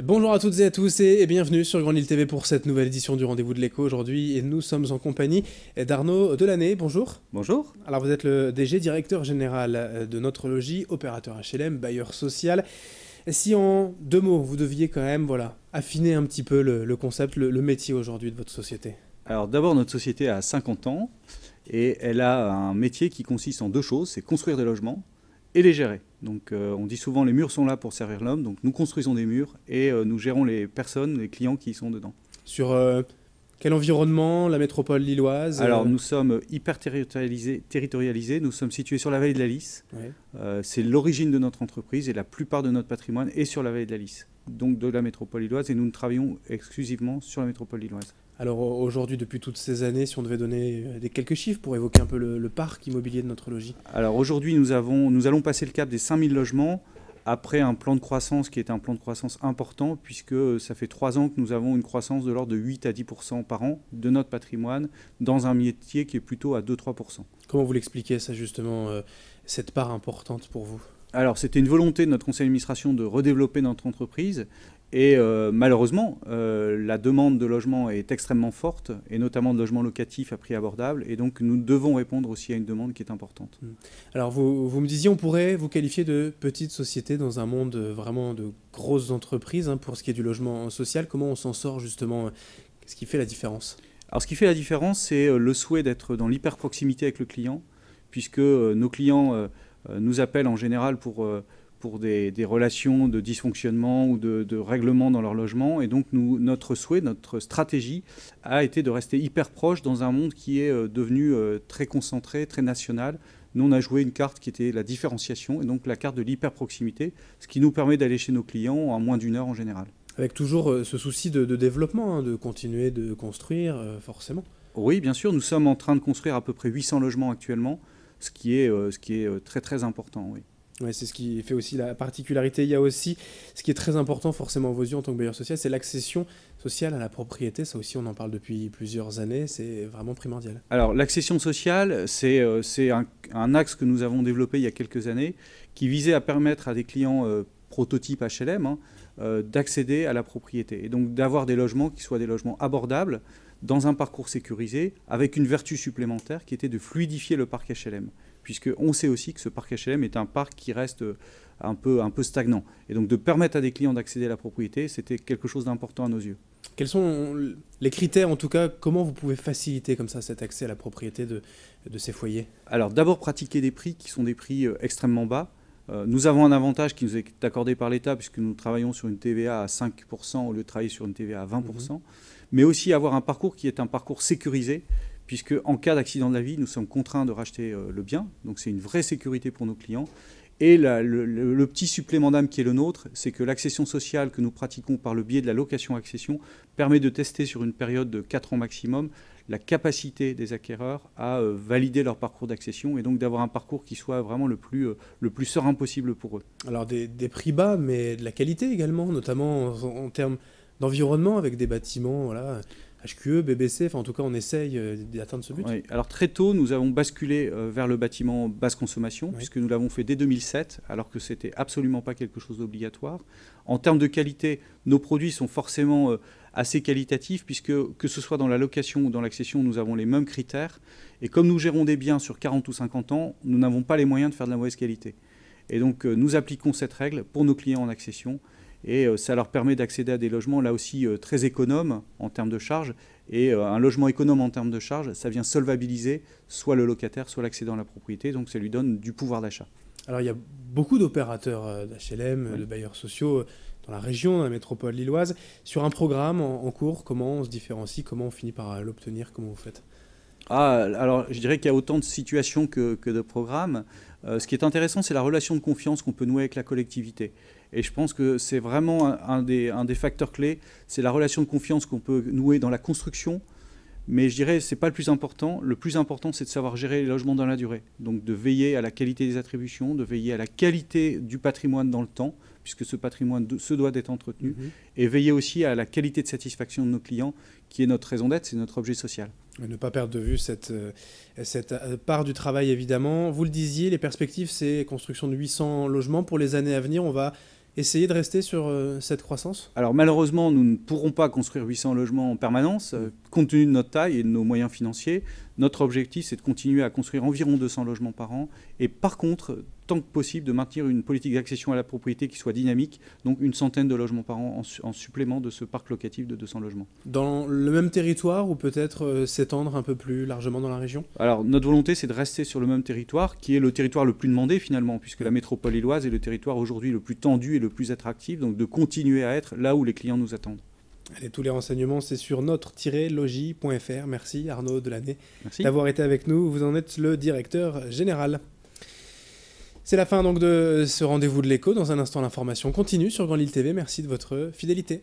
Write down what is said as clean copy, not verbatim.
Bonjour à toutes et à tous et bienvenue sur Grand Lille TV pour cette nouvelle édition du Rendez-vous de l'Écho aujourd'hui. Et nous sommes en compagnie d'Arnaud Delaney. Bonjour. Bonjour. Alors vous êtes le DG, directeur général de Notre Logis, opérateur HLM, bailleur social. Si en deux mots vous deviez quand même affiner un petit peu le concept, le métier aujourd'hui de votre société. Alors d'abord, notre société a 50 ans et elle a un métier qui consiste en deux choses, c'est construire des logements et les gérer. Donc on dit souvent les murs sont là pour servir l'homme, donc nous construisons des murs et nous gérons les personnes, les clients qui y sont dedans. Sur quel environnement, la métropole lilloise Alors nous sommes hyper territorialisés, nous sommes situés sur la vallée de la Lys. Ouais. C'est l'origine de notre entreprise et la plupart de notre patrimoine est sur la vallée de la Lys, donc de la métropole lilloise, et nous travaillons exclusivement sur la métropole lilloise. Alors aujourd'hui, depuis toutes ces années, si on devait donner quelques chiffres pour évoquer un peu le parc immobilier de Notre Logis. Alors aujourd'hui, nous allons passer le cap des 5000 logements après un plan de croissance qui est un plan de croissance important, puisque ça fait 3 ans que nous avons une croissance de l'ordre de 8 à 10% par an de notre patrimoine dans un métier qui est plutôt à 2-3%. Comment vous l'expliquez ça justement, cette part importante pour vous? Alors c'était une volonté de notre conseil d'administration de redévelopper notre entreprise. Et malheureusement, la demande de logement est extrêmement forte, et notamment de logements locatifs à prix abordable. Et donc, nous devons répondre aussi à une demande qui est importante. Alors, vous me disiez, on pourrait vous qualifier de petite société dans un monde vraiment de grosses entreprises, hein, pour ce qui est du logement social. Comment on s'en sort justement? Qu'est-ce qui fait la différence? Alors, ce qui fait la différence, c'est le souhait d'être dans l'hyper-proximité avec le client, puisque nos clients nous appellent en général pour des relations de dysfonctionnement ou de règlement dans leur logement. Et donc notre souhait, notre stratégie a été de rester hyper proche dans un monde qui est devenu très concentré, très national. Nous, on a joué une carte qui était la différenciation, et donc la carte de l'hyper-proximité, ce qui nous permet d'aller chez nos clients en moins d'1 heure en général. Avec toujours ce souci de développement, hein, de continuer de construire, forcément. Oui, bien sûr, nous sommes en train de construire à peu près 800 logements actuellement, ce qui est très très important, oui. Ouais, c'est ce qui fait aussi la particularité. Il y a aussi ce qui est très important forcément à vos yeux en tant que bailleur social, c'est l'accession sociale à la propriété. Ça aussi, on en parle depuis plusieurs années. C'est vraiment primordial. Alors l'accession sociale, c'est un axe que nous avons développé il y a quelques années qui visait à permettre à des clients prototypes HLM d'accéder à la propriété et donc d'avoir des logements qui soient des logements abordables dans un parcours sécurisé avec une vertu supplémentaire qui était de fluidifier le parc HLM. Puisqu'on sait aussi que ce parc HLM est un parc qui reste un peu stagnant. Et donc de permettre à des clients d'accéder à la propriété, c'était quelque chose d'important à nos yeux. Quels sont les critères, en tout cas, comment vous pouvez faciliter comme ça cet accès à la propriété de ces foyers? Alors d'abord pratiquer des prix qui sont des prix extrêmement bas. Nous avons un avantage qui nous est accordé par l'État puisque nous travaillons sur une TVA à 5% au lieu de travailler sur une TVA à 20%. Mais aussi avoir un parcours qui est un parcours sécurisé, puisque en cas d'accident de la vie, nous sommes contraints de racheter le bien. Donc c'est une vraie sécurité pour nos clients. Et le petit supplément d'âme qui est le nôtre, c'est que l'accession sociale que nous pratiquons par le biais de la location-accession permet de tester sur une période de 4 ans maximum la capacité des acquéreurs à valider leur parcours d'accession et donc d'avoir un parcours qui soit vraiment le plus serein possible pour eux. Alors des prix bas, mais de la qualité également, notamment en termes d'environnement avec des bâtiments, voilà, HQE, BBC, enfin en tout cas on essaye d'atteindre ce but. Oui. Alors très tôt, nous avons basculé vers le bâtiment basse consommation, Oui. puisque nous l'avons fait dès 2007, alors que c'était absolument pas quelque chose d'obligatoire. En termes de qualité, nos produits sont forcément assez qualitatifs, puisque que ce soit dans la location ou dans l'accession, nous avons les mêmes critères. Et comme nous gérons des biens sur 40 ou 50 ans, nous n'avons pas les moyens de faire de la mauvaise qualité. Et donc nous appliquons cette règle pour nos clients en accession. Et ça leur permet d'accéder à des logements là aussi très économes en termes de charges. Et un logement économe en termes de charges, ça vient solvabiliser soit le locataire, soit l'accédant à la propriété. Donc ça lui donne du pouvoir d'achat. Alors il y a beaucoup d'opérateurs d'HLM, Oui. de bailleurs sociaux dans la région, dans la métropole lilloise. Sur un programme en cours, comment on se différencie, comment on finit par l'obtenir, comment vous faites? Alors je dirais qu'il y a autant de situations que de programmes. Ce qui est intéressant, c'est la relation de confiance qu'on peut nouer avec la collectivité. Et je pense que c'est vraiment un des facteurs clés, c'est la relation de confiance qu'on peut nouer dans la construction. Mais je dirais que ce n'est pas le plus important. Le plus important, c'est de savoir gérer les logements dans la durée. Donc de veiller à la qualité des attributions, de veiller à la qualité du patrimoine dans le temps, puisque ce patrimoine se doit d'être entretenu, et veiller aussi à la qualité de satisfaction de nos clients, qui est notre raison d'être, c'est notre objet social. Ne pas perdre de vue cette part du travail, évidemment. Vous le disiez, les perspectives, c'est construction de 800 logements. Pour les années à venir, on va essayer de rester sur cette croissance? Alors malheureusement, nous ne pourrons pas construire 800 logements en permanence, compte tenu de notre taille et de nos moyens financiers. Notre objectif, c'est de continuer à construire environ 200 logements par an. Et par contre, tant que possible, de maintenir une politique d'accession à la propriété qui soit dynamique, donc une centaine de logements par an en supplément de ce parc locatif de 200 logements. Dans le même territoire ou peut-être s'étendre un peu plus largement dans la région? Alors notre volonté, c'est de rester sur le même territoire, qui est le territoire le plus demandé finalement, puisque la métropole lilloise est le territoire aujourd'hui le plus tendu et le plus attractif, donc de continuer à être là où les clients nous attendent. Allez, tous les renseignements, c'est sur notre-logis.fr. Merci Arnaud Delaney Merci d'avoir été avec nous. Vous en êtes le directeur général. C'est la fin donc de ce rendez-vous de l'écho. Dans un instant, l'information continue sur Grand Lille TV. Merci de votre fidélité.